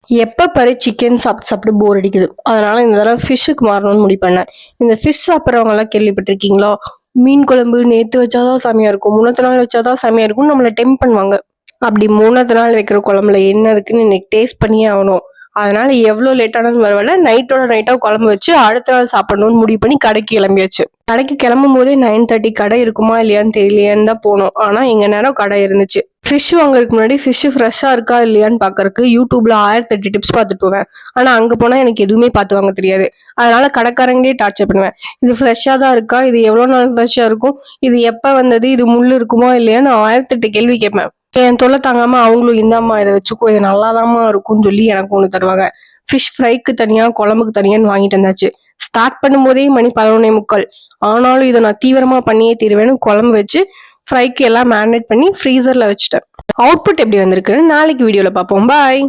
எப்போ பாரு சிக்கன் சாப்பிட்டு சாப்பிட்டு போர் அடிக்குது. அதனால இந்த தடவை ஃபிஷ்ஷுக்கு மாறணும்னு முடிவு பண்ணேன். இந்த ஃபிஷ் சாப்பிட்றவங்க எல்லாம் கேள்விப்பட்டிருக்கீங்களா? மீன் குழம்பு நேற்று வச்சாதான் செமையா இருக்கும், முன்னத்த நாள் வச்சாதான் செமையா இருக்கும்னு நம்மளை டெம்ப் பண்ணுவாங்க. அப்படி மூணாவது நாள் வைக்கிற குழம்புல என்ன இருக்குன்னு இன்னைக்கு டேஸ்ட் பண்ணியே ஆகணும். அதனால எவ்வளோ லேட்டானு வரவில்ல, நைட்டோட நைட்டா குழம்பு வச்சு அடுத்த நாள் சாப்பிடணும்னு முடிவு பண்ணி கடைக்கு கிளம்பியாச்சு. கடைக்கு கிளம்பும் போதே 9:30 கடை இருக்குமா இல்லையான்னு தெரியலையான்னு தான் போனோம். ஆனா எங்க நேரம் கடை இருந்துச்சு. ஃபிஷ் வாங்குறதுக்கு முன்னாடி ஃபிஷ் ஃப்ரெஷ்ஷா இருக்கா இல்லையான்னு பாக்கறதுக்கு யூடியூப்ல 1008 டிப்ஸ் பார்த்துட்டு போவேன். ஆனா அங்க போனா எனக்கு எதுவுமே பார்த்து வாங்க தெரியாது. அதனால கடைக்காரங்களே டார்ச்சர் பண்ணுவேன். இது ஃப்ரெஷ்ஷா தான் இருக்கா, இது எவ்வளவு நாள் ஃப்ரெஷ்ஷா இருக்கும், இது எப்ப வந்தது, இது முள்ளு இருக்குமா இல்லையான்னு 1008 கேள்வி கேட்பேன். என் தொல்லை தாங்காம அவங்களும் இந்தாம்மா இதை வச்சுக்கோ, இது நல்லாதாம்மா இருக்கும்னு சொல்லி எனக்கு ஒண்ணு தருவாங்க. ஃபிஷ் ஃப்ரைக்கு தனியா குழம்புக்கு தனியான்னு வாங்கிட்டு வந்தாச்சு. ஸ்டார்ட் பண்ணும்போதே மணி 11:45. ஆனாலும் இதை நான் தீவிரமா பண்ணியே தீருவேன்னு குழம்பு வச்சு ஃப்ரைக்கு எல்லாம் மேரினேட் பண்ணி ஃப்ரீசர்ல வச்சுட்டேன். அவுட்புட் எப்படி வந்திருக்குன்னு நாளைக்கு வீடியோல பார்ப்போம். பாய்.